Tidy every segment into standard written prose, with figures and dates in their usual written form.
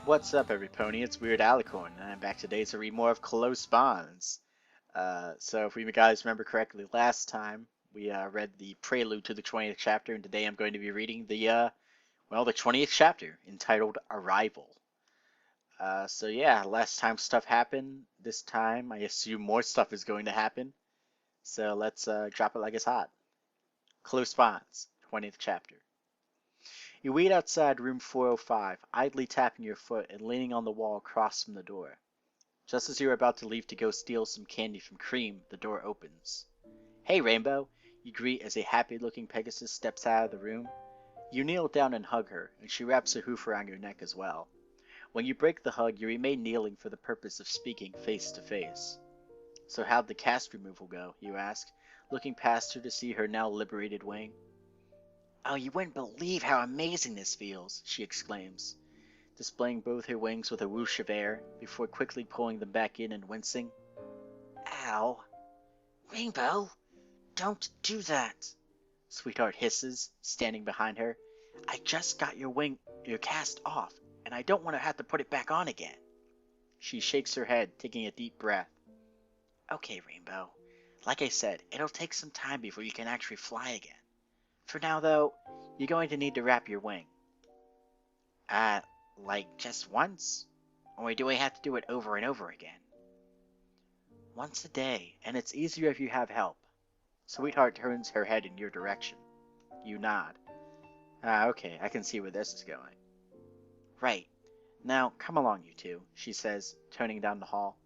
What's up, every pony? It's Weird Alicorn, and I'm back today to read more of Close Bonds. So if you guys remember correctly, last time we read the prelude to the 20th chapter, and today I'm going to be reading the 20th chapter, entitled Arrival. So yeah, last time stuff happened. This time, I assume more stuff is going to happen. So let's drop it like it's hot. Close Bonds, 20th chapter. You wait outside room 405, idly tapping your foot and leaning on the wall across from the door. Just as you are about to leave to go steal some candy from Cream, the door opens. "Hey, Rainbow," you greet as a happy-looking Pegasus steps out of the room. You kneel down and hug her, and she wraps a hoof around your neck as well. When you break the hug, you remain kneeling for the purpose of speaking face to face. "So how'd the cast removal go?" you ask, looking past her to see her now liberated wing. "Oh, you wouldn't believe how amazing this feels," she exclaims, displaying both her wings with a whoosh of air, before quickly pulling them back in and wincing. "Ow. Rainbow, don't do that," Sweetheart hisses, standing behind her. "I just got your cast off, and I don't want to have to put it back on again." She shakes her head, taking a deep breath. "Okay, Rainbow. Like I said, it'll take some time before you can actually fly again. For now, though, you're going to need to wrap your wing." Like just once? Or do I have to do it over and over again?" "Once a day, and it's easier if you have help." Sweetheart turns her head in your direction. You nod. Okay, I can see where this is going. "Right. Now, come along, you two," she says, turning down the hall.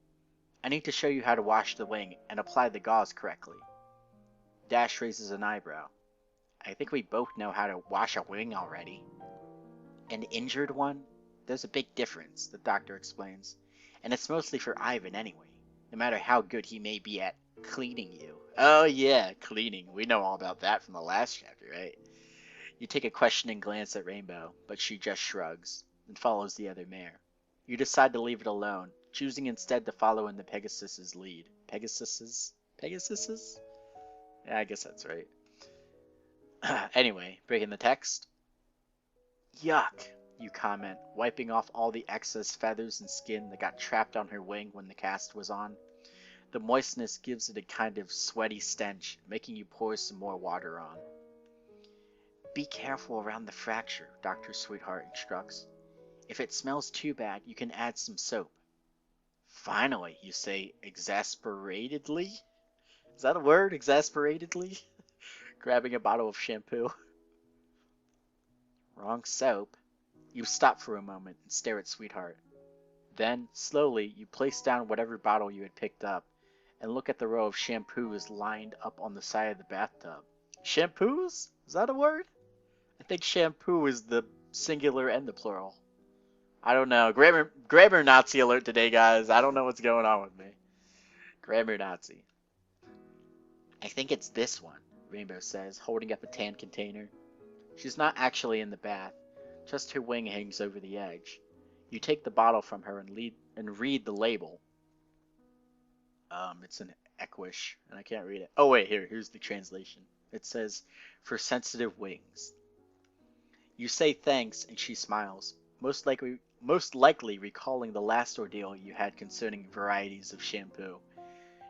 "I need to show you how to wash the wing and apply the gauze correctly." Dash raises an eyebrow. "I think we both know how to wash a wing already." "An injured one? There's a big difference," the doctor explains. "And it's mostly for Ivan anyway, no matter how good he may be at cleaning you." Oh yeah, cleaning. We know all about that from the last chapter, right? You take a questioning glance at Rainbow, but she just shrugs, and follows the other mare. You decide to leave it alone, choosing instead to follow in the Pegasus's lead. Pegasus's? Pegasus's? Yeah, I guess that's right. Anyway, breaking the text. "Yuck," you comment, wiping off all the excess feathers and skin that got trapped on her wing when the cast was on. The moistness gives it a kind of sweaty stench, making you pour some more water on. "Be careful around the fracture," Dr. Sweetheart instructs. "If it smells too bad, you can add some soap." "Finally," you say exasperatedly? Is that a word, exasperatedly? Grabbing a bottle of shampoo. "Wrong soap." You stop for a moment and stare at Sweetheart. Then, slowly, you place down whatever bottle you had picked up, and look at the row of shampoos lined up on the side of the bathtub. Shampoos? Is that a word? I think shampoo is the singular and the plural. I don't know. Grammar Nazi alert today, guys. I don't know what's going on with me. Grammar Nazi. "I think it's this one," Rainbow says, holding up a tan container. She's not actually in the bath. Just her wing hangs over the edge. You take the bottle from her and read the label. It's an Equish, and I can't read it. Oh wait, here's the translation. It says, "For sensitive wings." You say thanks, and she smiles, most likely recalling the last ordeal you had concerning varieties of shampoo.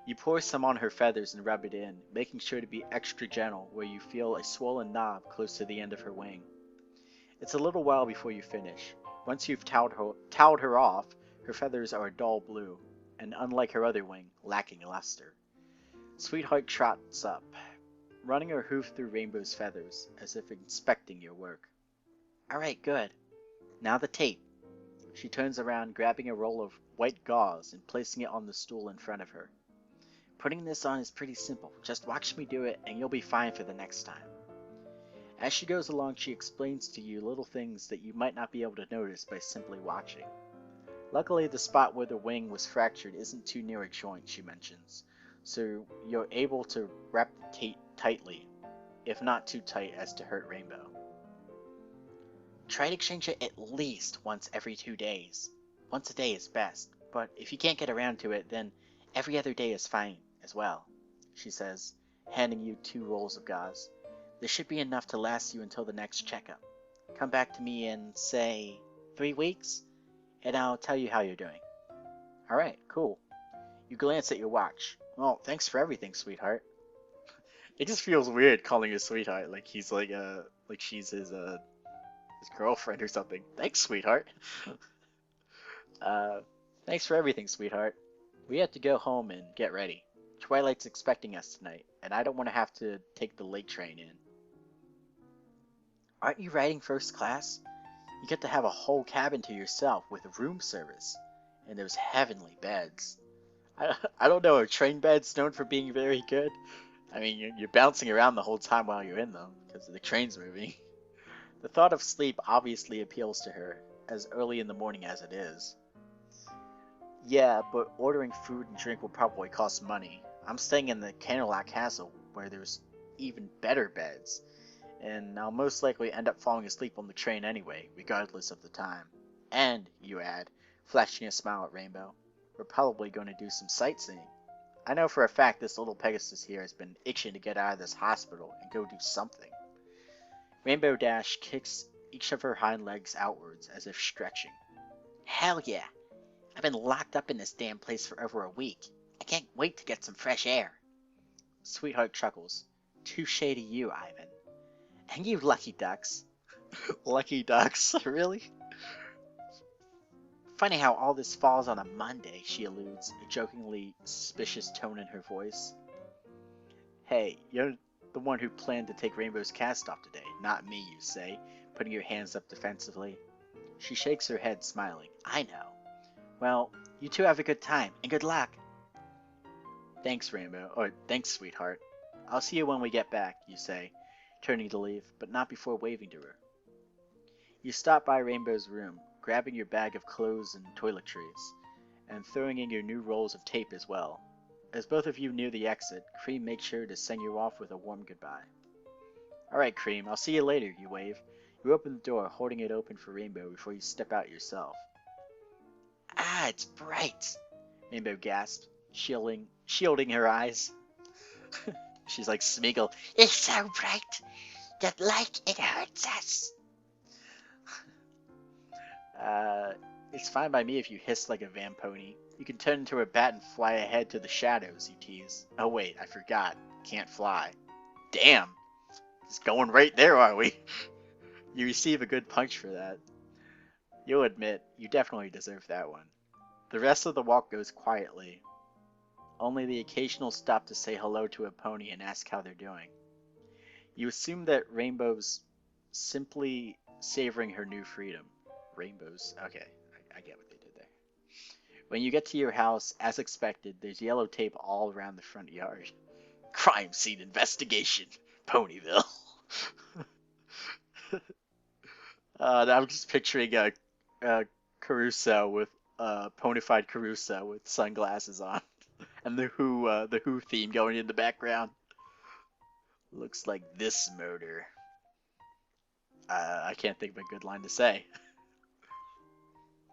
You pour some on her feathers and rub it in, making sure to be extra gentle where you feel a swollen knob close to the end of her wing. It's a little while before you finish. Once you've toweled her off, her feathers are a dull blue, and unlike her other wing, lacking luster. Sweetheart trots up, running her hoof through Rainbow's feathers, as if inspecting your work. "Alright, good. Now the tape." She turns around, grabbing a roll of white gauze and placing it on the stool in front of her. "Putting this on is pretty simple. Just watch me do it, and you'll be fine for the next time." As she goes along, she explains to you little things that you might not be able to notice by simply watching. Luckily, the spot where the wing was fractured isn't too near a joint, she mentions, so you're able to wrap the tape tightly, if not too tight as to hurt Rainbow. "Try to change it at least once every 2 days. Once a day is best, but if you can't get around to it, then every other day is fine as well," she says, handing you 2 rolls of gauze. "This should be enough to last you until the next checkup. Come back to me in, say, 3 weeks? and I'll tell you how you're doing. Alright, cool. You glance at your watch. Well, thanks for everything, sweetheart. It just feels weird calling her sweetheart, like he's like she's his girlfriend or something. Thanks, sweetheart. uh, thanks for everything, sweetheart. We have to go home and get ready. Twilight's expecting us tonight, and I don't want to have to take the late train in. Aren't you riding first class? You get to have a whole cabin to yourself with room service, and those heavenly beds. I don't know, are train beds known for being very good? I mean, you're bouncing around the whole time while you're in them, because the train's moving. The thought of sleep obviously appeals to her, as early in the morning as it is. Yeah, but ordering food and drink will probably cost money. I'm staying in the Candlelock Castle, where there's even better beds, and I'll most likely end up falling asleep on the train anyway, regardless of the time. And, you add, flashing a smile at Rainbow, we're probably going to do some sightseeing. I know for a fact this little Pegasus here has been itching to get out of this hospital and go do something. Rainbow Dash kicks each of her hind legs outwards as if stretching. Hell yeah! I've been locked up in this damn place for over a week. I can't wait to get some fresh air. Sweetheart chuckles. Touche to you, Ivan. And you lucky ducks. Lucky ducks? Really? Funny how all this falls on a Monday, she alludes, a jokingly suspicious tone in her voice. Hey, you're the one who planned to take Rainbow's cast off today, not me, you say, putting your hands up defensively. She shakes her head, smiling. I know. Well, you two have a good time, and good luck. Thanks, Rainbow. Or, thanks, sweetheart. I'll see you when we get back, you say, turning to leave, but not before waving to her. You stop by Rainbow's room, grabbing your bag of clothes and toiletries, and throwing in your new rolls of tape as well. As both of you near the exit, Cream makes sure to send you off with a warm goodbye. Alright, Cream, I'll see you later, you wave. You open the door, holding it open for Rainbow before you step out yourself. Ah, it's bright, Rainbow gasped, shielding her eyes. She's like Smeagol. It's so bright that like it hurts us. It's fine by me if you hiss like a vampony. You can turn into a bat and fly ahead to the shadows, you tease. Oh wait, I forgot. Can't fly. Damn! Just going right there, are we? You receive a good punch for that. You'll admit, you definitely deserve that one. The rest of the walk goes quietly. Only the occasional stop to say hello to a pony and ask how they're doing. You assume that Rainbow's simply savoring her new freedom. Rainbows. Okay, I get what they did there. When you get to your house, as expected, there's yellow tape all around the front yard. Crime scene investigation, Ponyville. I'm just picturing Caruso with ponyfied Caruso with sunglasses on, and the Who theme going in the background. Looks like this murder. I can't think of a good line to say.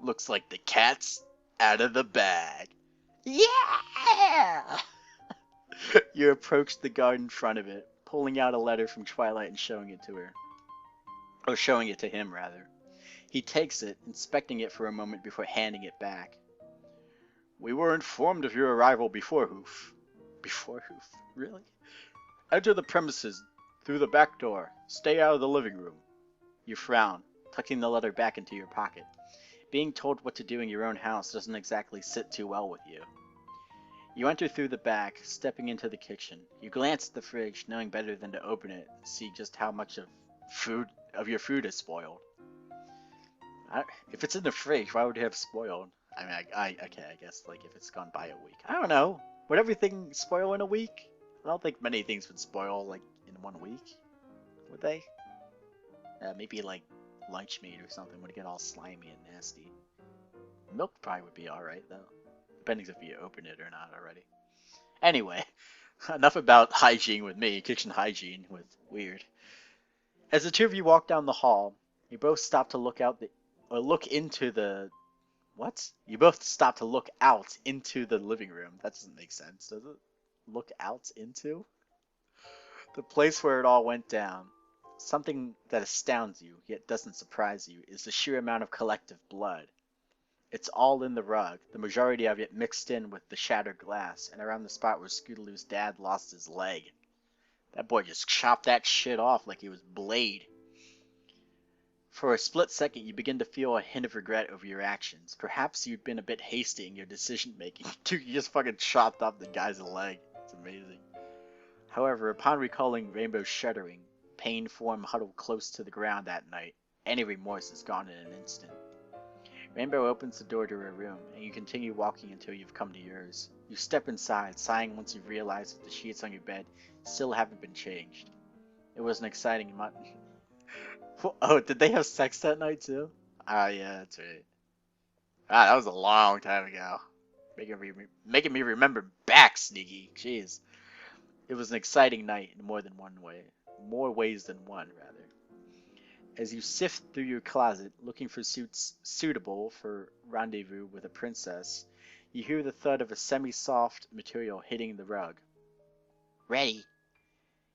Looks like the cat's out of the bag. Yeah! You approach the guard in front of it, pulling out a letter from Twilight and showing it to her. Or showing it to him, rather. He takes it, inspecting it for a moment before handing it back. We were informed of your arrival before Hoof. Before Hoof? Really? Enter the premises through the back door. Stay out of the living room. You frown, tucking the letter back into your pocket. Being told what to do in your own house doesn't exactly sit too well with you. You enter through the back, stepping into the kitchen. You glance at the fridge, knowing better than to open it and see just how much of your food is spoiled. If it's in the fridge, why would it have spoiled? I mean, I guess like if it's gone by a week. I don't know. Would everything spoil in a week? I don't think many things would spoil like in 1 week. Would they? Maybe like lunch meat or something would get all slimy and nasty. Milk probably would be alright though. Depending if you open it or not already. Anyway, enough about hygiene with me, kitchen hygiene with weird. As the two of you walk down the hall, you both stop to look into the... What? You both stop to look out into the living room. That doesn't make sense, does it? Look out into? The place where it all went down. Something that astounds you, yet doesn't surprise you, is the sheer amount of collective blood. It's all in the rug, the majority of it mixed in with the shattered glass, and around the spot where Scootaloo's dad lost his leg. That boy just chopped that shit off like it was Blade. For a split second, you begin to feel a hint of regret over your actions. Perhaps you'd been a bit hasty in your decision making. Dude, you just fucking chopped off the guy's leg. It's amazing. However, upon recalling Rainbow's shuddering, pain form huddled close to the ground that night, any remorse is gone in an instant. Rainbow opens the door to her room, and you continue walking until you've come to yours. You step inside, sighing once you realize that the sheets on your bed still haven't been changed. It was an exciting month. Oh, did they have sex that night too? Ah, yeah, that's right. Ah, that was a long time ago. Making me remember back, Sneaky. Jeez. It was an exciting night in more than one way. More ways than one, rather. As you sift through your closet, looking for suits suitable for rendezvous with a princess, you hear the thud of a semi-soft material hitting the rug. Ready.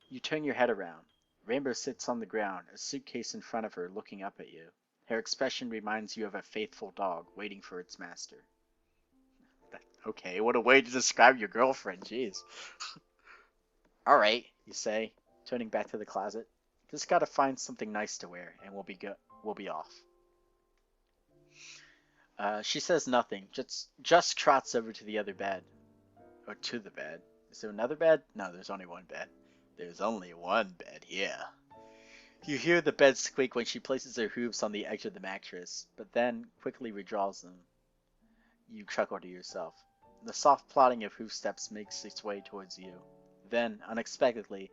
You turn your head around. Rainbow sits on the ground, a suitcase in front of her, looking up at you. Her expression reminds you of a faithful dog waiting for its master. Okay, what a way to describe your girlfriend, jeez. Alright, you say, turning back to the closet. Just gotta find something nice to wear, and we'll be off. She says nothing, just trots over to the other bed. Or to the bed. Is there another bed? No, there's only one bed. There's only one bed here. You hear the bed squeak when she places her hooves on the edge of the mattress, but then quickly withdraws them. You chuckle to yourself. The soft plodding of hoof steps makes its way towards you. Then, unexpectedly,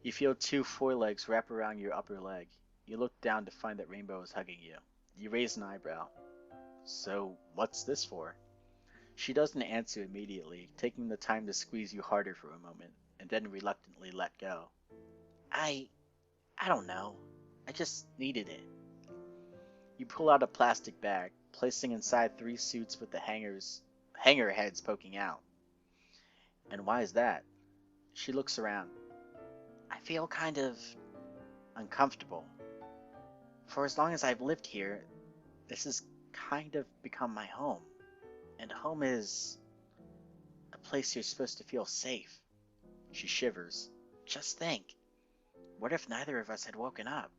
you feel two forelegs wrap around your upper leg. You look down to find that Rainbow is hugging you. You raise an eyebrow. So, what's this for? She doesn't answer immediately, taking the time to squeeze you harder for a moment, and then reluctantly let go. I don't know. I just needed it. You pull out a plastic bag, placing inside 3 suits with the hanger heads poking out. And why is that? She looks around. I feel kind of uncomfortable. For as long as I've lived here, this has kind of become my home. And home is a place you're supposed to feel safe. She shivers. Just think. What if neither of us had woken up?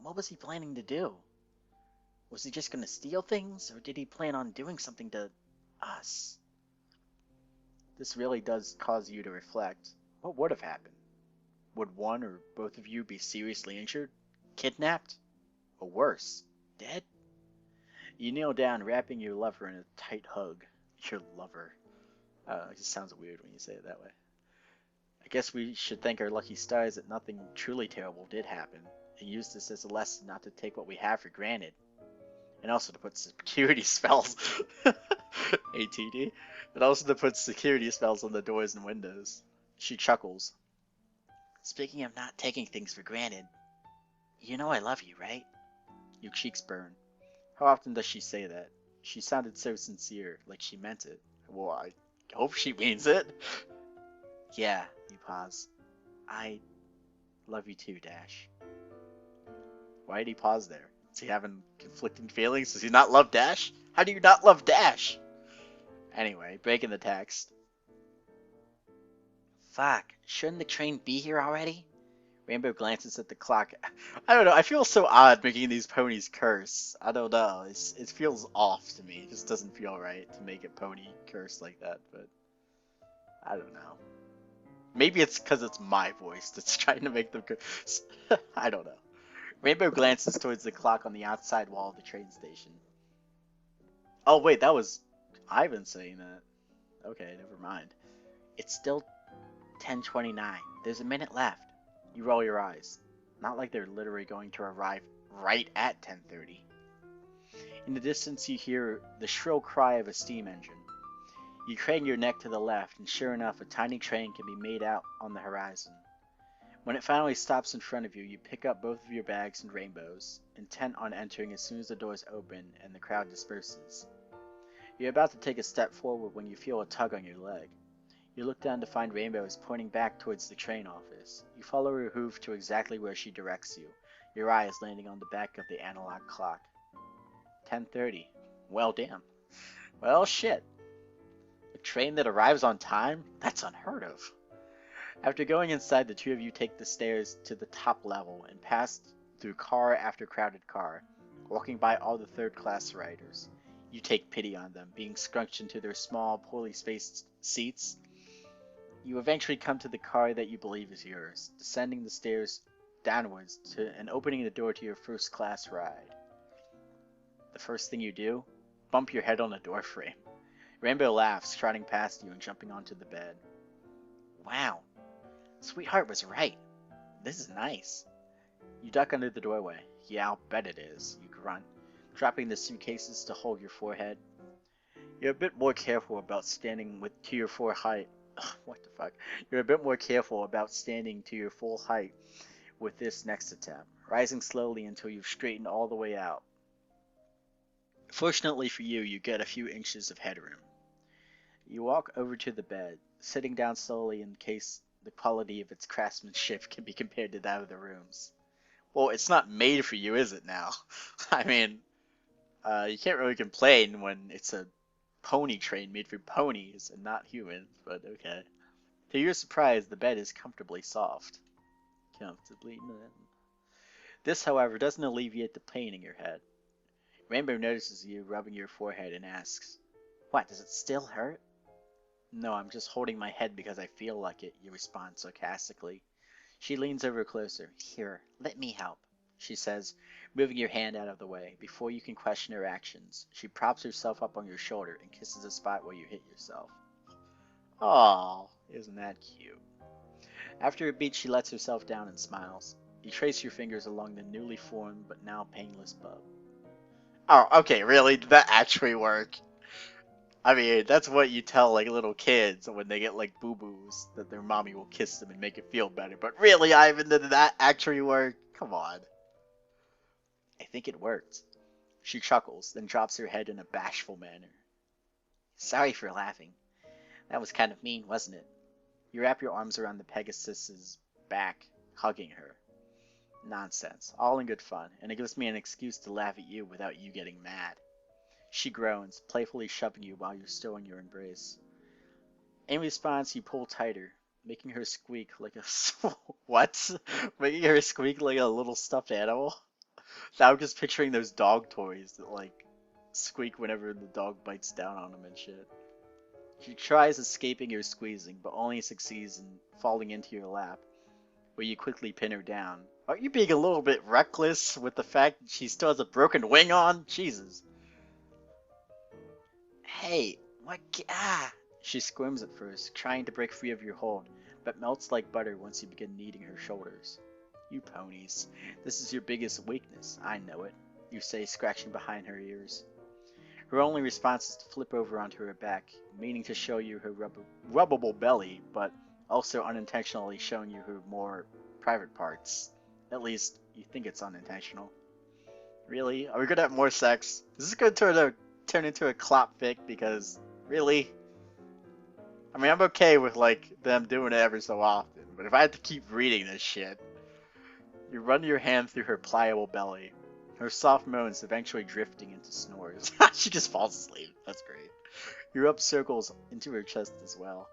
What was he planning to do? Was he just going to steal things, or did he plan on doing something to us? This really does cause you to reflect. What would have happened? Would one or both of you be seriously injured? Kidnapped? Or worse, dead? You kneel down, wrapping your lover in a tight hug. Your lover. It just sounds weird when you say it that way. I guess we should thank our lucky stars that nothing truly terrible did happen, and use this as a lesson not to take what we have for granted. And also to put security spells. ATD. And also to put security spells on the doors and windows. She chuckles. Speaking of not taking things for granted, you know I love you, right? Your cheeks burn. How often does she say that? She sounded so sincere, like she meant it. Well, I hope she means it. Yeah, you pause. I love you too, Dash. Why did he pause there? Is he having conflicting feelings? Does he not love Dash? How do you not love Dash? Anyway, breaking the text. Fuck, shouldn't the train be here already? Rainbow glances at the clock. I don't know, I feel so odd making these ponies curse. I don't know, it feels off to me. It just doesn't feel right to make a pony curse like that, but I don't know. Maybe it's because it's my voice that's trying to make them curse. I don't know. Rainbow glances towards the clock on the outside wall of the train station. Oh wait, that was Ivan saying that. Okay, never mind. It's still 10:29. There's a minute left. You roll your eyes. Not like they're literally going to arrive right at 10:30. In the distance you hear the shrill cry of a steam engine. You crane your neck to the left, and sure enough, a tiny train can be made out on the horizon. When it finally stops in front of you, you pick up both of your bags and rainbows, intent on entering as soon as the doors open and the crowd disperses. You're about to take a step forward when you feel a tug on your leg. You look down to find Rainbow is pointing back towards the train office. You follow her hoof to exactly where she directs you, your eyes landing on the back of the analog clock. 10:30. Well, damn. Well, shit. A train that arrives on time? That's unheard of. After going inside, the two of you take the stairs to the top level and pass through car after crowded car, walking by all the third-class riders. You take pity on them, being scrunched into their small, poorly spaced seats. You eventually come to the car that you believe is yours, descending the stairs downwards and opening the door to your first-class ride. The first thing you do? Bump your head on the doorframe. Rainbow laughs, trotting past you and jumping onto the bed. Wow, Sweetheart was right. This is nice. You duck under the doorway. Yeah, I'll bet it is, you grunt, dropping the suitcases to hold your forehead. You're a bit more careful about standing to your full height. Ugh, what the fuck? You're a bit more careful about standing to your full height with this next attempt, rising slowly until you've straightened all the way out. Fortunately for you, you get a few inches of headroom. You walk over to the bed, sitting down slowly in case the quality of its craftsmanship can be compared to that of the rooms. Well, it's not made for you, is it now? I mean, you can't really complain when it's a pony train made for ponies and not humans, but okay. To your surprise, the bed is comfortably soft. Comfortably numb. This, however, doesn't alleviate the pain in your head. Rainbow notices you rubbing your forehead and asks, "What, does it still hurt?" "No, I'm just holding my head because I feel like it," you respond sarcastically. She leans over closer. "Here, let me help," she says, moving your hand out of the way. Before you can question her actions, she props herself up on your shoulder and kisses the spot where you hit yourself. Aw, isn't that cute? After a beat, she lets herself down and smiles. You trace your fingers along the newly formed but now painless bub. Oh, okay, really? Did that actually work? I mean, that's what you tell like little kids when they get like boo-boos, that their mommy will kiss them and make it feel better. But really, Ivan, did that actually work? Come on. I think it worked. She chuckles, then drops her head in a bashful manner. Sorry for laughing. That was kind of mean, wasn't it? You wrap your arms around the Pegasus's back, hugging her. Nonsense. All in good fun, and it gives me an excuse to laugh at you without you getting mad. She groans, playfully shoving you while you're still in your embrace. In response, you pull tighter, making her squeak like a... What? Making her squeak like a little stuffed animal? Now I'm just picturing those dog toys that, like, squeak whenever the dog bites down on them and shit. She tries escaping your squeezing, but only succeeds in falling into your lap, where you quickly pin her down. Aren't you being a little bit reckless with the fact that she still has a broken wing on? Jesus. Hey, what? She squirms at first, trying to break free of your hold, but melts like butter once you begin kneading her shoulders. You ponies. This is your biggest weakness. I know it, you say, scratching behind her ears. Her only response is to flip over onto her back, meaning to show you her rubbable belly, but also unintentionally showing you her more private parts. At least, you think it's unintentional. Really? Are we gonna have more sex? Is this gonna turn into a clop fic? Because, really? I mean, I'm okay with, like, them doing it every so often, but if I had to keep reading this shit... You run your hand through her pliable belly, her soft moans eventually drifting into snores. She just falls asleep. That's great. You rub circles into her chest as well,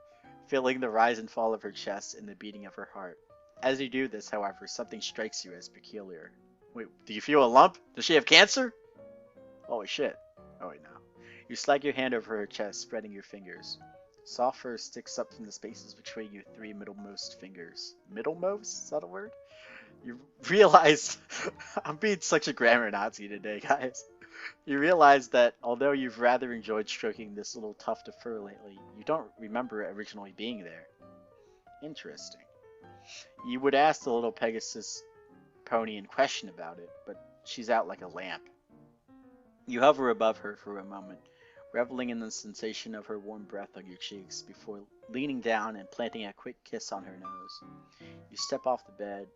feeling the rise and fall of her chest and the beating of her heart. As you do this, however, something strikes you as peculiar. Wait, do you feel a lump? Does she have cancer? Holy shit. Oh wait, no. You slide your hand over her chest, spreading your fingers. Soft fur sticks up from the spaces between your three middlemost fingers. Middlemost? Is that a word? You realize, I'm being such a grammar Nazi today, guys. You realize that although you've rather enjoyed stroking this little tuft of fur lately, you don't remember it originally being there. Interesting. You would ask the little Pegasus pony in question about it, but she's out like a lamp. You hover above her for a moment, reveling in the sensation of her warm breath on your cheeks before leaning down and planting a quick kiss on her nose. You step off the bed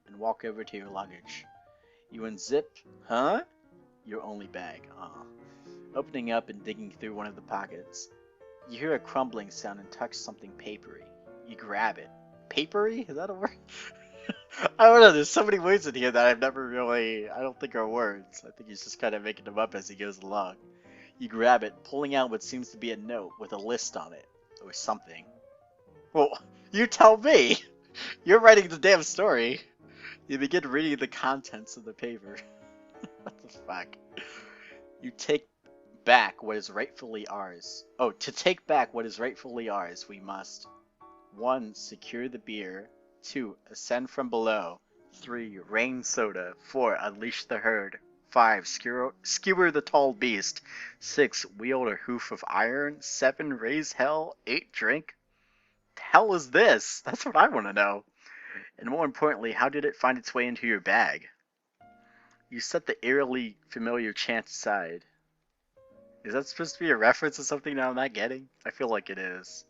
and walk over to your luggage. You unzip, your only bag, opening up and digging through one of the pockets. You hear a crumbling sound and touch something papery. You grab it. Papery? Is that a word? I don't know, there's so many words in here that I've never really, I don't think are words. I think he's just kind of making them up as he goes along. You grab it, pulling out what seems to be a note with a list on it, or something. Well, you tell me! You're writing the damn story! You begin reading the contents of the paper. What the fuck? You take back what is rightfully ours. Oh, to take back what is rightfully ours, we must 1. Secure the beer. 2. Ascend from below. 3. Rain soda. 4. Unleash the herd. 5. Skewer the tall beast. 6. Wield a hoof of iron. 7. Raise hell. 8. Drink. The hell is this? That's what I want to know. And more importantly, how did it find its way into your bag? You set the eerily familiar chant aside. Is that supposed to be a reference to something that I'm not getting? I feel like it is.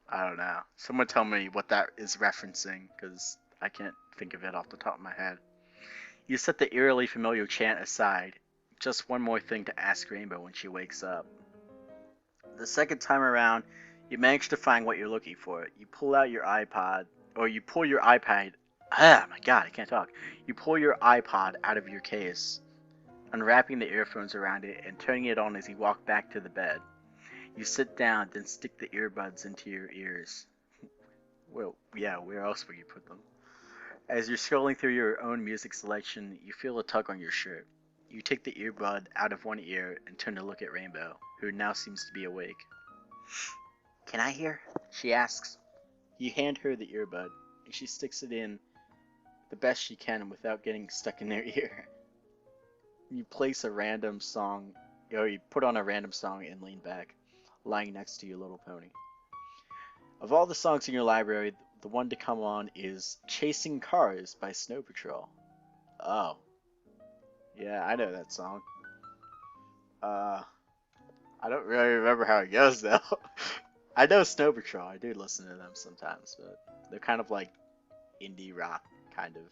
I don't know. Someone tell me what that is referencing, because I can't think of it off the top of my head. You set the eerily familiar chant aside. Just one more thing to ask Rainbow when she wakes up. The second time around, you manage to find what you're looking for. You pull out your iPod, or you pull your iPad. Ah, my God, I can't talk. You pull your iPod out of your case, unwrapping the earphones around it and turning it on as you walk back to the bed. You sit down, then stick the earbuds into your ears. Well, yeah, where else would you put them? As you're scrolling through your own music selection, you feel a tug on your shirt. You take the earbud out of one ear and turn to look at Rainbow, who now seems to be awake. Can I hear? She asks. You hand her the earbud, and she sticks it in the best she can without getting stuck in their ear. You place a random song, or you put on a random song and lean back, lying next to your little pony. Of all the songs in your library, the one to come on is Chasing Cars by Snow Patrol. Oh. Yeah, I know that song. I don't really remember how it goes though. I know Snow Patrol, I do listen to them sometimes, but they're kind of like indie rock, kind of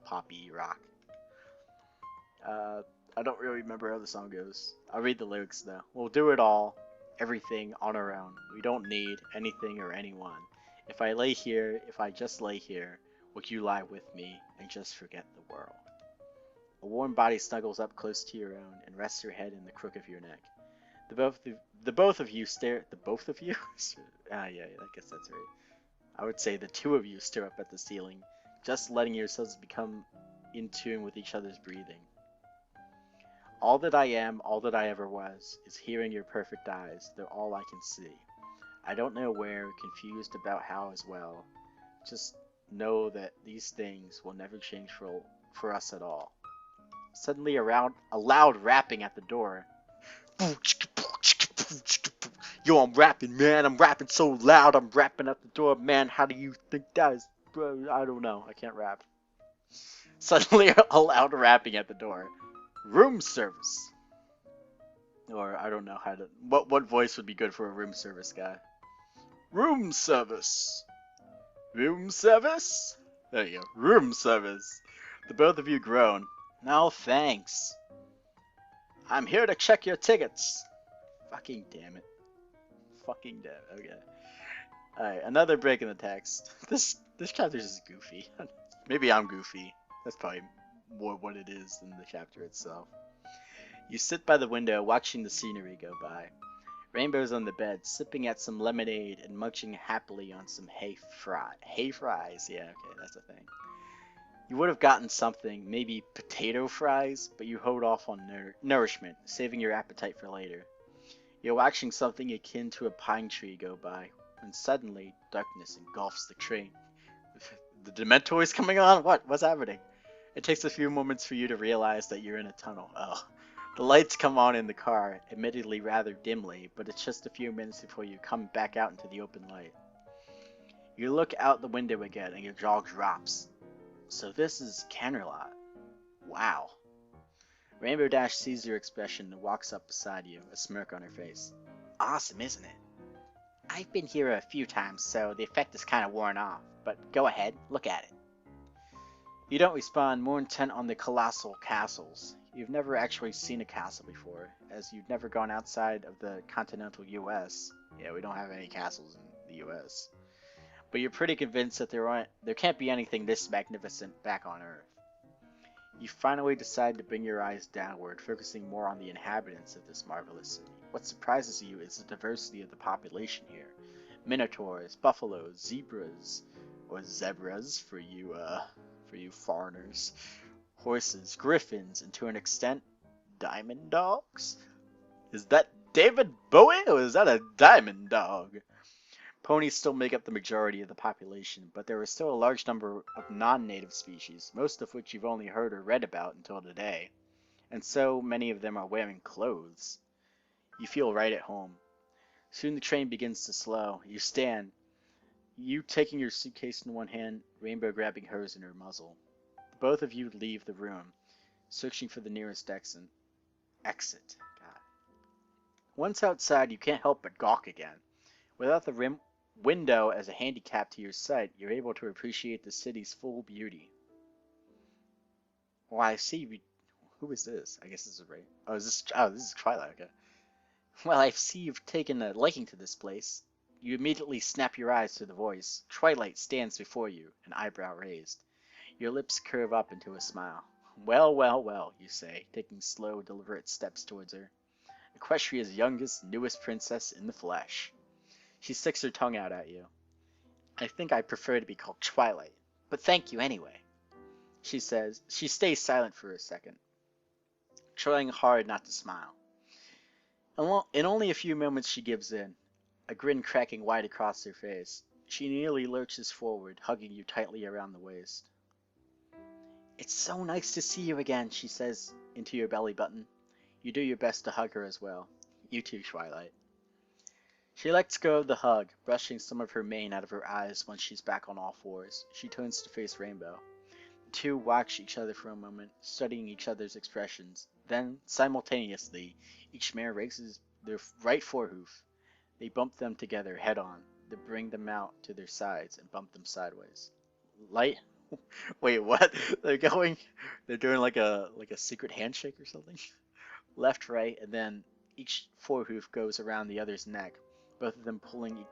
poppy rock. I don't really remember how the song goes. I'll read the lyrics though. We'll do it all, everything on our own. We don't need anything or anyone. If I just lay here, would you lie with me and just forget the world? A warm body snuggles up close to your own and rests your head in the crook of your neck. The both of you stare. The both of you? Yeah, I guess that's right. I would say the two of you stare up at the ceiling, just letting yourselves become in tune with each other's breathing. All that I am, all that I ever was, is here in your perfect eyes. They're all I can see. I don't know where, confused about how as well. Just know that these things will never change for us at all. Suddenly a loud rapping at the door. Yo, I'm rapping, man. I'm rapping so loud. I'm rapping at the door, man. How do you think that is? Bro, I don't know. I can't rap. Suddenly a loud rapping at the door. Room service. Or I don't know how to. What voice would be good for a room service guy? Room service. Room service? There you go. Room service. The both of you groan. No thanks. I'm here to check your tickets. Fucking damn it. Fucking damn it. Okay. Alright, another break in the text. This chapter's just goofy. Maybe I'm goofy. That's probably more what it is than the chapter itself. You sit by the window watching the scenery go by. Rainbow's on the bed, sipping at some lemonade and munching happily on some hay fries. Yeah, okay, that's a thing. You would have gotten something, maybe potato fries, but you hold off on nourishment, saving your appetite for later. You're watching something akin to a pine tree go by, when suddenly darkness engulfs the train. The Dementor's coming on? What's happening? It takes a few moments for you to realize that you're in a tunnel. Oh. The lights come on in the car, admittedly rather dimly, but it's just a few minutes before you come back out into the open light. You look out the window again and your jaw drops. So this is Canterlot. Wow. Rainbow Dash sees your expression and walks up beside you, a smirk on her face. Awesome, isn't it? I've been here a few times, so the effect is kind of worn off, but go ahead, look at it. You don't respond, more intent on the colossal castles. You've never actually seen a castle before, as you've never gone outside of the continental US. Yeah, we don't have any castles in the US. But you're pretty convinced that there can't be anything this magnificent back on Earth. You finally decide to bring your eyes downward, focusing more on the inhabitants of this marvelous city. What surprises you is the diversity of the population here. Minotaurs, buffaloes, zebras, or zebras for you foreigners, horses, griffins, and to an extent, diamond dogs? Is that David Bowie or is that a diamond dog? Ponies still make up the majority of the population, but there are still a large number of non-native species, most of which you've only heard or read about until today. And so many of them are wearing clothes. You feel right at home. Soon the train begins to slow. You stand, you taking your suitcase in one hand, Rainbow grabbing hers in her muzzle. Both of you leave the room, searching for the nearest exit. God. Once outside, you can't help but gawk again. Without the window as a handicap to your sight, you're able to appreciate the city's full beauty. Well, I see. Who is this? I guess this is Ray. Oh, this is Twilight. Okay. Well, I see you've taken a liking to this place. You immediately snap your eyes to the voice. Twilight stands before you, an eyebrow raised. Your lips curve up into a smile. Well, well, well, you say, taking slow, deliberate steps towards her. Equestria's youngest, newest princess in the flesh. She sticks her tongue out at you. I think I prefer to be called Twilight, but thank you anyway. She says. She stays silent for a second, trying hard not to smile. In only a few moments she gives in, a grin cracking wide across her face. She nearly lurches forward, hugging you tightly around the waist. It's so nice to see you again, she says into your belly button. You do your best to hug her as well. You too, Twilight. She lets go of the hug, brushing some of her mane out of her eyes once she's back on all fours. She turns to face Rainbow. The two watch each other for a moment, studying each other's expressions. Then, simultaneously, each mare raises their right forehoof. They bump them together head-on, to bring them out to their sides and bump them sideways. Light? Wait, what? They're doing like a secret handshake or something? Left, right, and then each forehoof goes around the other's neck, both of them pulling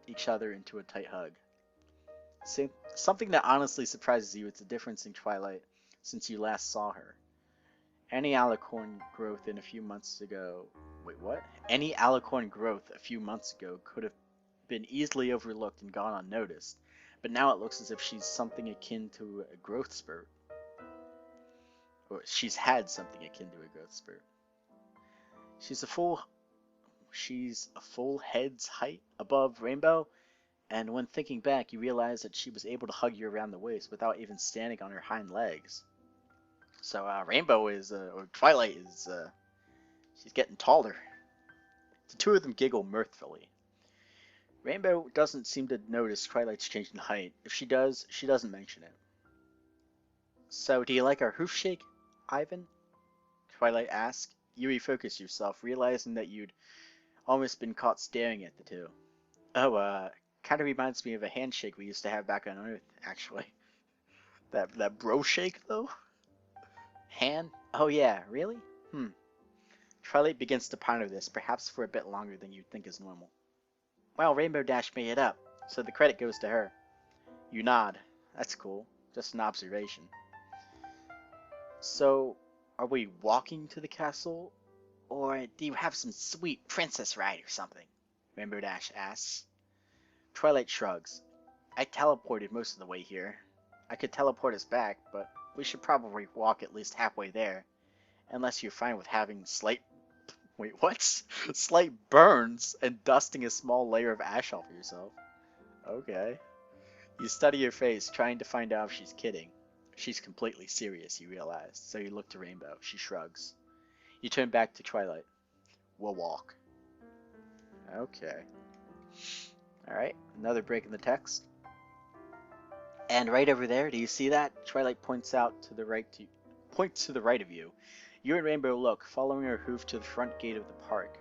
each other into a tight hug. Something that honestly surprises you is the difference in Twilight since you last saw her. Any alicorn growth a few months ago could have been easily overlooked and gone unnoticed, but now it looks as if she's something akin to a growth spurt. Or she's had something akin to a growth spurt. She's a full head's height above Rainbow, and when thinking back, you realize that she was able to hug you around the waist without even standing on her hind legs. So or Twilight is, she's getting taller. The two of them giggle mirthfully. Rainbow doesn't seem to notice Twilight's change in height. If she does, she doesn't mention it. So, do you like our hoof shake, Ivan? Twilight asks. You refocus yourself, realizing that you'd almost been caught staring at the two. Oh, kind of reminds me of a handshake we used to have back on Earth, actually. That bro shake, though? Hand? Oh yeah, really? Twilight begins to ponder this, perhaps for a bit longer than you'd think is normal. Well, Rainbow Dash made it up, so the credit goes to her. You nod. That's cool. Just an observation. So, are we walking to the castle? Or do you have some sweet princess ride or something? Rainbow Dash asks. Twilight shrugs. I teleported most of the way here. I could teleport us back, but we should probably walk at least halfway there. Unless you're fine with having slight burns and dusting a small layer of ash off yourself. Okay. You study her face, trying to find out if she's kidding. She's completely serious, you realize, so you look to Rainbow. She shrugs. You turn back to Twilight. We'll walk. Okay. Alright, another break in the text. And right over there, do you see that? Twilight points to the right of you. You and Rainbow look, following her hoof to the front gate of the park.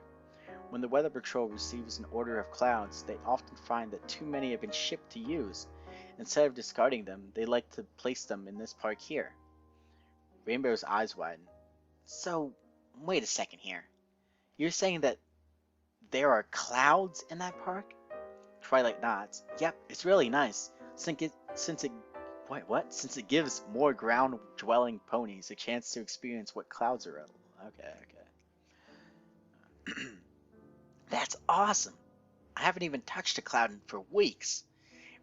When the Weather Patrol receives an order of clouds, they often find that too many have been shipped to use. Instead of discarding them, they like to place them in this park here. Rainbow's eyes widen. So, wait a second here. You're saying that there are clouds in that park? Twilight nods. Yep, it's really nice, since it Wait, what? Since it gives more ground-dwelling ponies a chance to experience what clouds are. Okay, okay. That's awesome! I haven't even touched a cloud for weeks.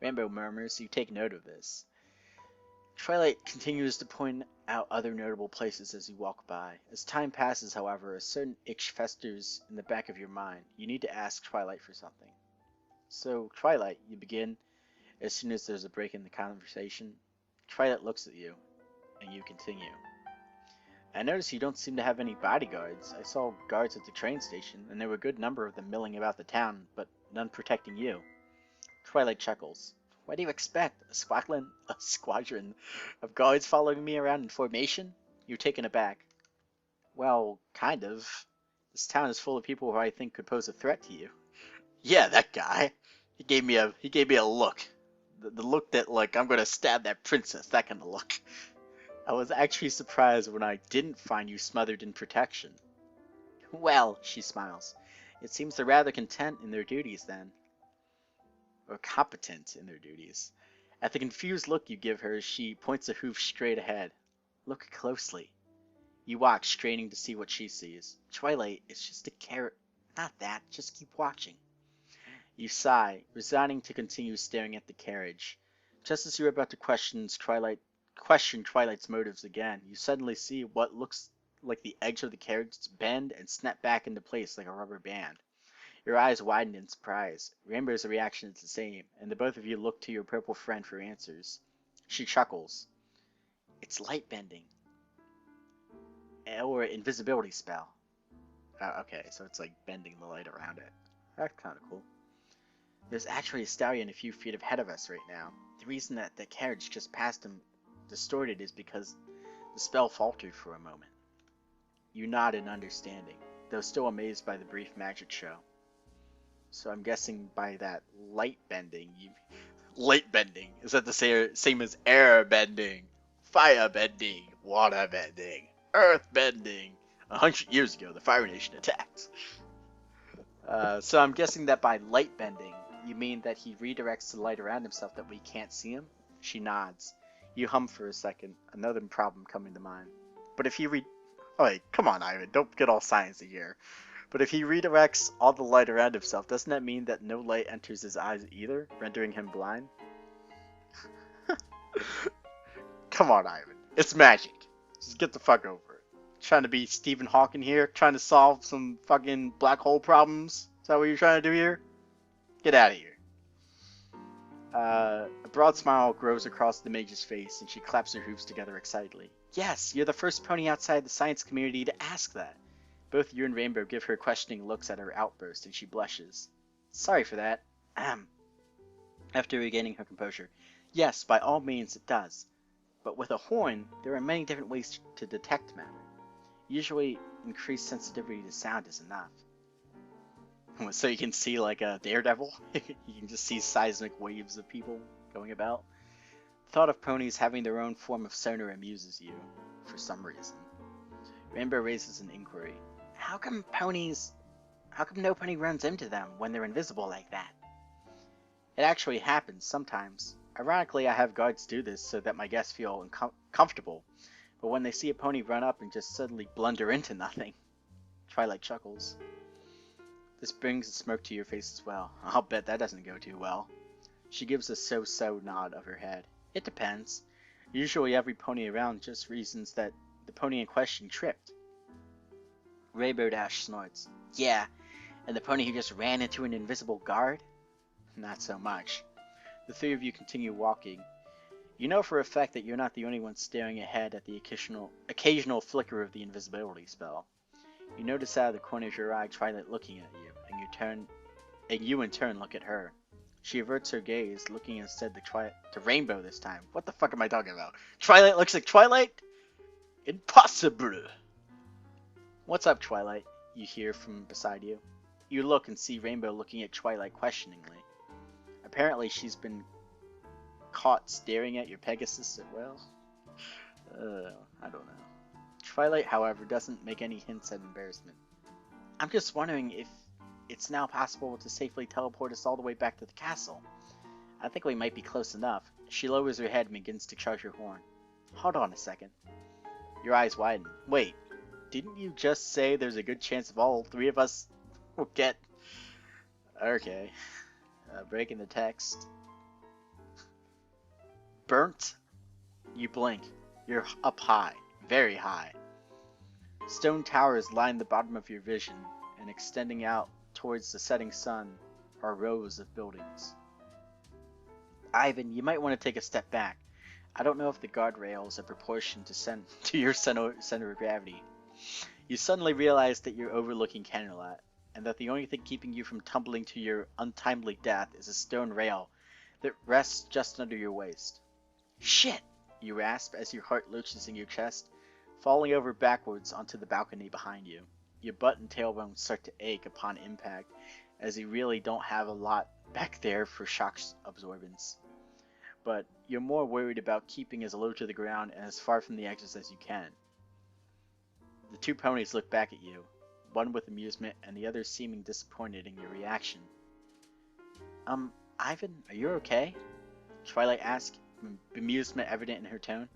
Rainbow murmurs, you take note of this. Twilight continues to point out other notable places as you walk by. As time passes, however, a certain itch festers in the back of your mind. You need to ask Twilight for something. So, Twilight, you begin as soon as there's a break in the conversation. Twilight looks at you, and you continue. I notice you don't seem to have any bodyguards. I saw guards at the train station, and there were a good number of them milling about the town, but none protecting you. Twilight chuckles. What do you expect? A squadron of guards following me around in formation? You're taken aback. Well, kind of. This town is full of people who I think could pose a threat to you. Yeah, that guy. He gave me a look. The look that, like, I'm gonna stab that princess, that kind of look. I was actually surprised when I didn't find you smothered in protection. Well, she smiles. It seems they're rather content in their duties then. Or competent in their duties. At the confused look you give her, she points a hoof straight ahead. Look closely. You watch, straining to see what she sees. Twilight, it's just a carrot. Not that, just keep watching. You sigh, resigning to continue staring at the carriage. Just as you're about to question Twilight's motives again, you suddenly see what looks like the edge of the carriage bend and snap back into place like a rubber band. Your eyes widen in surprise. Rainbow's reaction is the same, and the both of you look to your purple friend for answers. She chuckles. It's light bending. Or invisibility spell. Okay, so it's like bending the light around it. That's kind of cool. There's actually a stallion a few feet ahead of us right now. The reason that the carriage just passed him distorted is because the spell faltered for a moment. You nod in understanding, though still amazed by the brief magic show. So I'm guessing by that light bending, light bending, is that the same as air bending, fire bending, water bending, earth bending? 100 years ago, the Fire Nation attacked. So I'm guessing that by light bending, you mean that he redirects the light around himself that we can't see him? She nods. You hum for a second, another problem coming to mind. But if he Oh, wait, come on, Ivan, don't get all sciencey here. But if he redirects all the light around himself, doesn't that mean that no light enters his eyes either, rendering him blind? Come on, Ivan. It's magic. Just get the fuck over it. Trying to be Stephen Hawking here? Trying to solve some fucking black hole problems? Is that what you're trying to do here? Get out of here. A broad smile grows across the mage's face, and she claps her hooves together excitedly. Yes, you're the first pony outside the science community to ask that. Both you and Rainbow give her questioning looks at her outburst, and she blushes. Sorry for that. After regaining her composure. Yes, by all means it does. But with a horn, there are many different ways to detect matter. Usually, increased sensitivity to sound is enough. So you can see like a daredevil? You can just see seismic waves of people going about. The thought of ponies having their own form of sonar amuses you, for some reason. Rainbow raises an inquiry. How come no pony runs into them when they're invisible like that? It actually happens sometimes. Ironically, I have guards do this so that my guests feel comfortable, but when they see a pony run up and just suddenly blunder into nothing. Twilight chuckles. This brings a smirk to your face as well. I'll bet that doesn't go too well. She gives a so-so nod of her head. It depends. Usually every pony around just reasons that the pony in question tripped. Rainbow Dash snorts. Yeah, and the pony who just ran into an invisible guard? Not so much. The three of you continue walking. You know for a fact that you're not the only one staring ahead at the occasional flicker of the invisibility spell. You notice out of the corner of your eye Twilight looking at you, and you in turn look at her. She averts her gaze, looking instead to Rainbow this time. What the fuck am I talking about? Twilight looks like Twilight? Impossible! What's up, Twilight? You hear from beside you. You look and see Rainbow looking at Twilight questioningly. Apparently she's been caught staring at your Pegasus as well. I don't know. Twilight, however, doesn't make any hints at embarrassment. I'm just wondering if it's now possible to safely teleport us all the way back to the castle. I think we might be close enough. She lowers her head and begins to charge her horn. Hold on a second. Your eyes widen. Wait, didn't you just say there's a good chance of all three of us will get... Okay. Breaking the text. Burnt? You blink. You're up high. Very high. Stone towers line the bottom of your vision, and extending out towards the setting sun are rows of buildings. Ivan, you might want to take a step back. I don't know if the guardrails are proportioned to your center of gravity. You suddenly realize that you're overlooking Canalat, and that the only thing keeping you from tumbling to your untimely death is a stone rail that rests just under your waist. Shit! You rasp as your heart lurches in your chest, falling over backwards onto the balcony behind you. Your butt and tailbone start to ache upon impact, as you really don't have a lot back there for shock absorbance. But you're more worried about keeping as low to the ground and as far from the exits as you can. The two ponies look back at you, one with amusement and the other seeming disappointed in your reaction. Ivan, are you okay? Twilight asked, bemusement evident in her tone.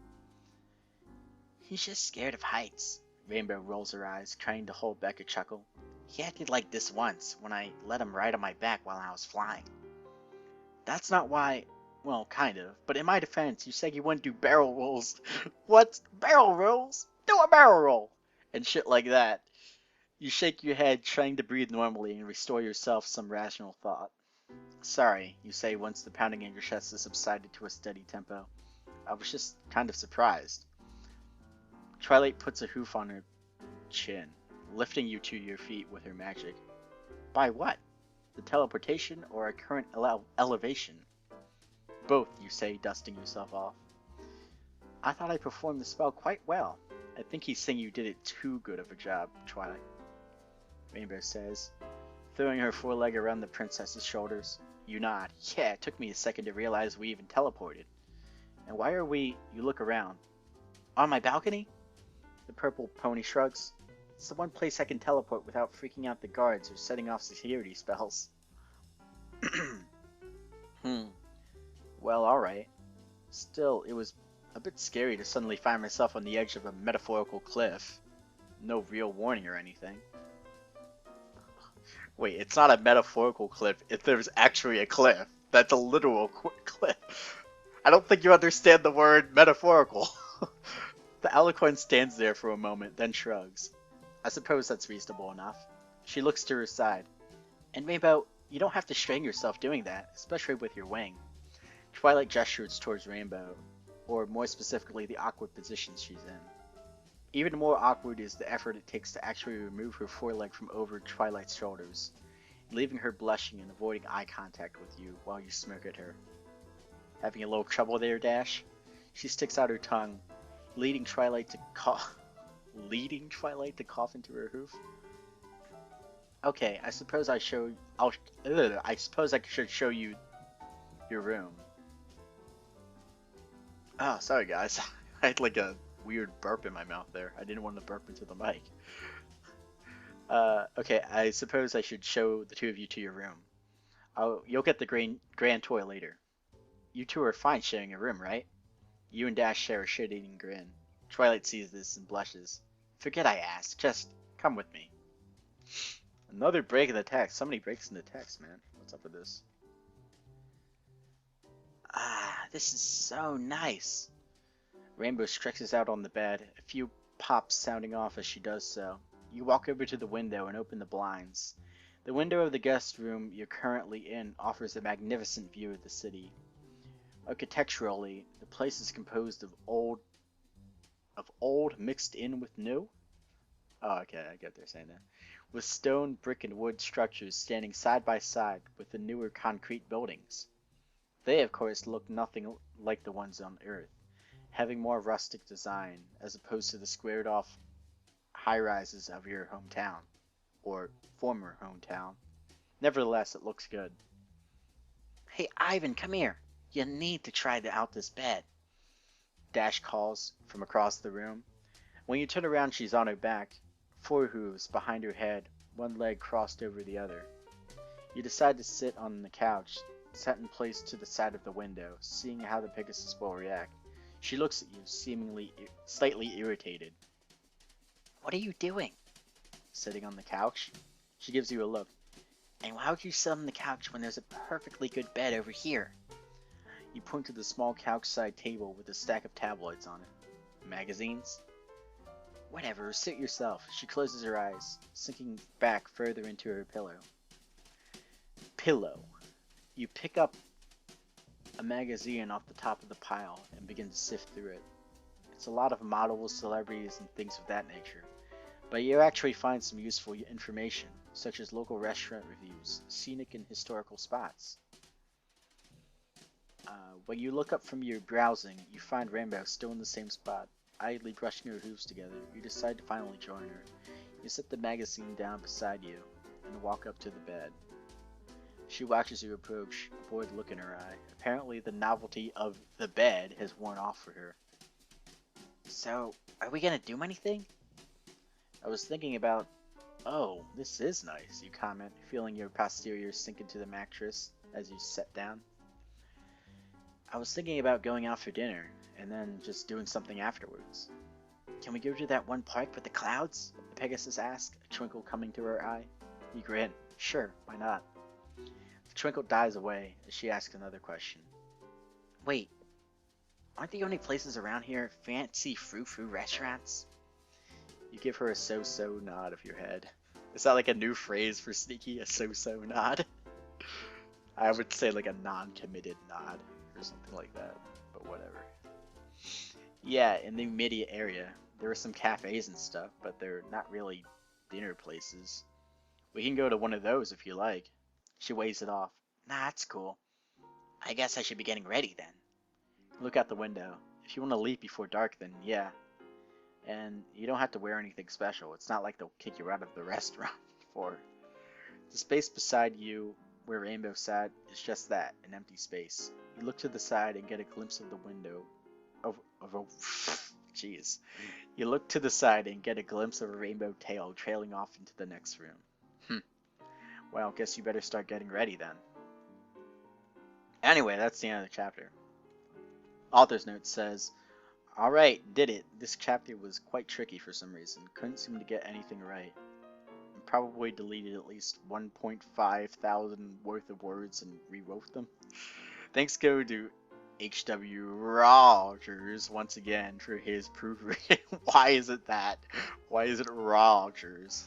He's just scared of heights. Rainbow rolls her eyes, trying to hold back a chuckle. He acted like this once, when I let him ride on my back while I was flying. That's not why... Well, kind of. But in my defense, you said you wouldn't do barrel rolls. What? Barrel rolls? Do a barrel roll! And shit like that. You shake your head, trying to breathe normally and restore yourself some rational thought. Sorry, you say once the pounding in your chest has subsided to a steady tempo. I was just kind of surprised. Twilight puts a hoof on her chin, lifting you to your feet with her magic. By what? The teleportation or a current elevation? Both, you say, dusting yourself off. I thought I performed the spell quite well. I think he's saying you did it too good of a job, Twilight. Rainbow says, throwing her foreleg around the princess's shoulders. You nod. Yeah, it took me a second to realize we even teleported. And why are we... You look around. On my balcony? The purple pony shrugs. It's the one place I can teleport without freaking out the guards or setting off security spells. Well, alright. Still, it was a bit scary to suddenly find myself on the edge of a metaphorical cliff. No real warning or anything. Wait, it's not a metaphorical cliff if there's actually a cliff. That's a literal cliff. I don't think you understand the word metaphorical. The alicorn stands there for a moment, then shrugs. I suppose that's reasonable enough. She looks to her side. And Rainbow, you don't have to strain yourself doing that, especially with your wing. Twilight gestures towards Rainbow, or more specifically the awkward position she's in. Even more awkward is the effort it takes to actually remove her foreleg from over Twilight's shoulders, leaving her blushing and avoiding eye contact with you while you smirk at her. Having a little trouble there, Dash? She sticks out her tongue, leading Twilight to cough into her hoof. Okay, I suppose I should show you your room. Oh, sorry guys. I had like a weird burp in my mouth there. I didn't want to burp into the mic. Okay, I suppose I should show the two of you to your room. You'll get the grand tour later. You two are fine sharing a room, right? You and Dash share a shit-eating grin. Twilight sees this and blushes. Forget I asked. Just come with me. Another break in the text. So many breaks in the text, man. What's up with this? Ah, this is so nice. Rainbow stretches out on the bed, a few pops sounding off as she does so. You walk over to the window and open the blinds. The window of the guest room you're currently in offers a magnificent view of the city. Architecturally, the place is composed of old mixed in with new? Oh, okay, I get they're saying that. With stone, brick, and wood structures standing side by side with the newer concrete buildings. They, of course, look nothing like the ones on Earth, having more rustic design as opposed to the squared-off high-rises of your hometown, or former hometown. Nevertheless, it looks good. Hey, Ivan, come here. You need to try out this bed. Dash calls from across the room. When you turn around, she's on her back, 4 hooves behind her head, one leg crossed over the other. You decide to sit on the couch, set in place to the side of the window, seeing how the Pegasus will react. She looks at you, seemingly slightly irritated. What are you doing? Sitting on the couch. She gives you a look. And why would you sit on the couch when there's a perfectly good bed over here? You point to the small couch-side table with a stack of tabloids on it. Magazines? Whatever, sit yourself. She closes her eyes, sinking back further into her pillow. You pick up a magazine off the top of the pile and begin to sift through it. It's a lot of models, celebrities, and things of that nature. But you actually find some useful information, such as local restaurant reviews, scenic and historical spots. When you look up from your browsing, you find Rainbow still in the same spot, idly brushing her hooves together. You decide to finally join her. You set the magazine down beside you and walk up to the bed. She watches you approach, a bored look in her eye. Apparently the novelty of the bed has worn off for her. So, are we gonna do anything? I was thinking about... Oh, this is nice, you comment, feeling your posterior sink into the mattress as you sit down. I was thinking about going out for dinner, and then just doing something afterwards. Can we go to that one park with the clouds? The Pegasus asked, a twinkle coming to her eye. You grin. Sure, why not? The twinkle dies away as she asks another question. Wait, aren't the only places around here fancy frou-frou restaurants? You give her a so-so nod of your head. Is that like a new phrase for Sneaky? A so-so nod? I would say like a non-committed nod or something like that, but whatever. Yeah, in the immediate area, there are some cafes and stuff, but they're not really dinner places. We can go to one of those if you like. She waves it off. Nah, that's cool. I guess I should be getting ready then. Look out the window. If you want to leave before dark, then yeah. And you don't have to wear anything special. It's not like they'll kick you out of the restaurant for it. The space beside you, where Rainbow sat, is just that, an empty space. You look to the side and get a glimpse of the window. Jeez. You look to the side and get a glimpse of a rainbow tail trailing off into the next room. Well, guess you better start getting ready then. Anyway, that's the end of the chapter. Author's note says, alright, did it. This chapter was quite tricky for some reason. Couldn't seem to get anything right. And probably deleted at least 1.5 thousand worth of words and rewrote them. Thanks go to H.W. Rogers once again for his proofreading. Why is it that? Why is it Rogers?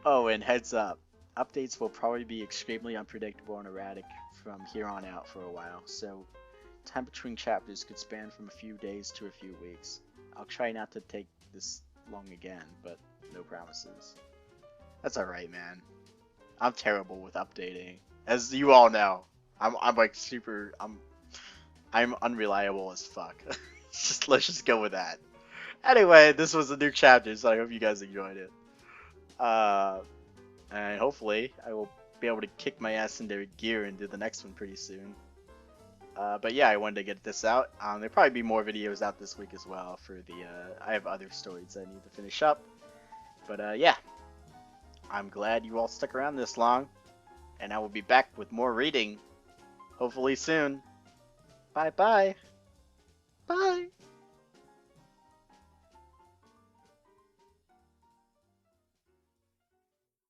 Oh, and heads up. Updates will probably be extremely unpredictable and erratic from here on out for a while, so time between chapters could span from a few days to a few weeks. I'll try not to take this long again, but no promises. That's alright, man. I'm terrible with updating. As you all know, I'm like super, I'm unreliable as fuck. Let's just go with that. Anyway, this was a new chapter, so I hope you guys enjoyed it. And hopefully I will be able to kick my ass into gear and do the next one pretty soon. But yeah, I wanted to get this out. There'll probably be more videos out this week as well for the, I have other stories I need to finish up. But yeah, I'm glad you all stuck around this long, and I will be back with more reading, hopefully soon. Bye-bye. Bye.